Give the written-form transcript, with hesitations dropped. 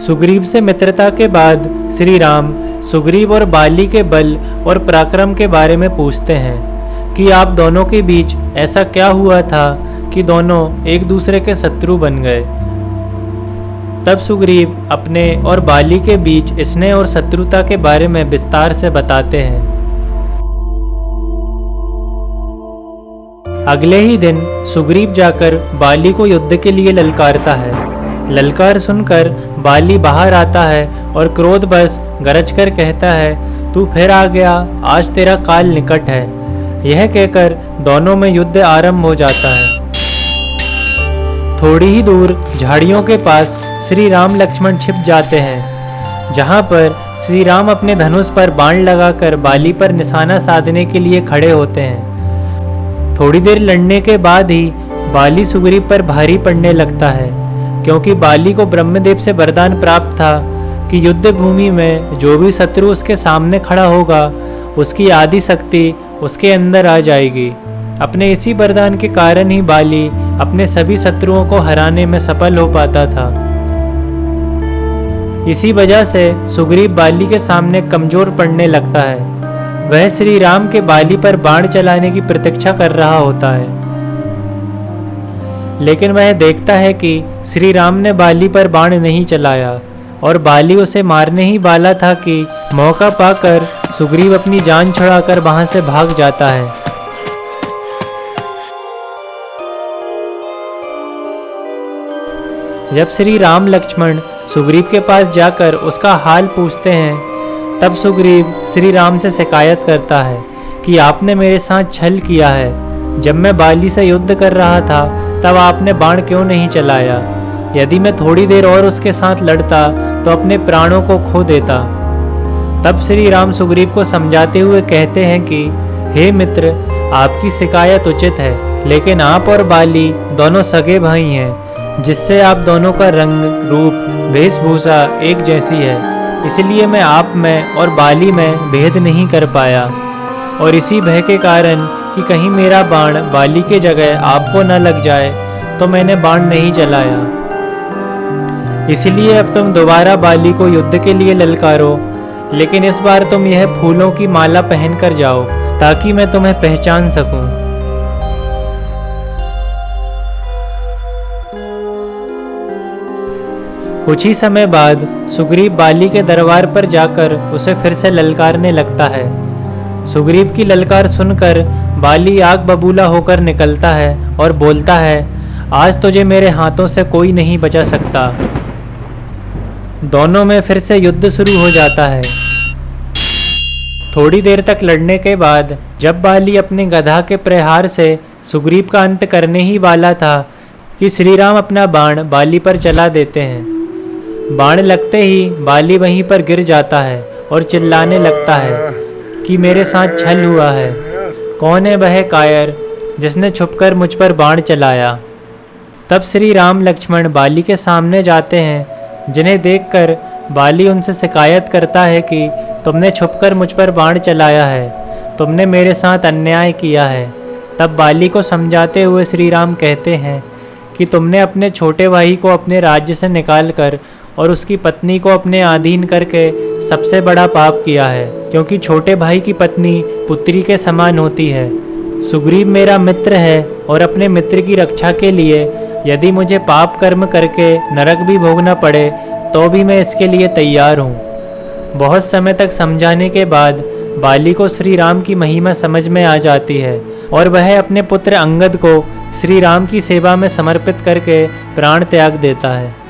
सुग्रीव से मित्रता के बाद श्री राम सुग्रीव और बाली के बल और पराक्रम के बारे में पूछते हैं कि आप दोनों के बीच ऐसा क्या हुआ था कि दोनों एक दूसरे के शत्रु बन गए। तब सुग्रीव अपने और बाली के बीच स्नेह और शत्रुता के बारे में विस्तार से बताते हैं। अगले ही दिन सुग्रीव जाकर बाली को युद्ध के लिए ललकारता है। ललकार सुनकर बाली बाहर आता है और क्रोधवश गरज कर कहता है, तू फिर आ गया, आज तेरा काल निकट है। यह कहकर दोनों में युद्ध आरंभ हो जाता है। थोड़ी ही दूर झाड़ियों के पास श्री राम लक्ष्मण छिप जाते हैं, जहां पर श्री राम अपने धनुष पर बाण लगाकर बाली पर निशाना साधने के लिए खड़े होते हैं। थोड़ी देर लड़ने के बाद ही बाली सुग्रीव पर भारी पड़ने लगता है, क्योंकि बाली को ब्रह्मदेव से वरदान प्राप्त था कि युद्ध भूमि में जो भी शत्रु उसके सामने खड़ा होगा उसकी आदि शक्ति उसके अंदर आ जाएगी। अपने इसी वरदान के कारण ही बाली अपने सभी शत्रुओं को हराने में सफल हो पाता था। इसी वजह से सुग्रीव बाली के सामने कमजोर पड़ने लगता है। वह श्री राम के बाली पर बाण चलाने की प्रतीक्षा कर रहा होता है, लेकिन वह देखता है कि श्री राम ने बाली पर बाण नहीं चलाया और बाली उसे मारने ही वाला था कि मौका पाकर सुग्रीव अपनी जान छुड़ाकर वहां से भाग जाता है। जब श्री राम लक्ष्मण सुग्रीव के पास जाकर उसका हाल पूछते हैं, तब सुग्रीव श्री राम से शिकायत करता है कि आपने मेरे साथ छल किया है। जब मैं बाली से युद्ध कर रहा था तब आपने बाण क्यों नहीं चलाया? यदि मैं थोड़ी देर और उसके साथ लड़ता तो अपने प्राणों को खो देता। तब श्री राम सुग्रीव को समझाते हुए कहते हैं कि हे मित्र, आपकी शिकायत उचित है, लेकिन आप और बाली दोनों सगे भाई हैं, जिससे आप दोनों का रंग, रूप, वेशभूषा एक जैसी है। इसलिए मैं आप में और बाली में भेद नहीं कर पाया, और इसी भय के कारण कि कहीं मेरा बाण बाली के जगह आपको न लग जाए तो मैंने बाण नहीं चलाया। इसलिए अब तुम दोबारा बाली को युद्ध के लिए ललकारो, लेकिन इस बार तुम यह फूलों की माला पहन कर जाओ ताकि मैं तुम्हें पहचान सकूं। कुछ ही समय बाद सुग्रीव बाली के दरबार पर जाकर उसे फिर से ललकारने लगता है। सुग्रीव की ललकार सुनकर बाली आग बबूला होकर निकलता है और बोलता है, आज तुझे मेरे हाथों से कोई नहीं बचा सकता। दोनों में फिर से युद्ध शुरू हो जाता है। थोड़ी देर तक लड़ने के बाद जब बाली अपने गधा के प्रहार से सुग्रीव का अंत करने ही वाला था कि श्री राम अपना बाण बाली पर चला देते हैं। बाण लगते ही बाली वहीं पर गिर जाता है और चिल्लाने लगता है कि मेरे साथ छल हुआ है। कौन है वह कायर जिसने छुपकर मुझ पर बाण चलाया? तब श्री राम लक्ष्मण बाली के सामने जाते हैं, जिन्हें देखकर बाली उनसे शिकायत करता है कि तुमने छुपकर मुझ पर बाण चलाया है, तुमने मेरे साथ अन्याय किया है। तब बाली को समझाते हुए श्री राम कहते हैं कि तुमने अपने छोटे भाई को अपने राज्य से निकालकर और उसकी पत्नी को अपने अधीन करके सबसे बड़ा पाप किया है, क्योंकि छोटे भाई की पत्नी पुत्री के समान होती है। सुग्रीव मेरा मित्र है और अपने मित्र की रक्षा के लिए यदि मुझे पाप कर्म करके नरक भी भोगना पड़े तो भी मैं इसके लिए तैयार हूँ। बहुत समय तक समझाने के बाद बाली को श्री राम की महिमा समझ में आ जाती है और वह अपने पुत्र अंगद को श्री राम की सेवा में समर्पित करके प्राण त्याग देता है।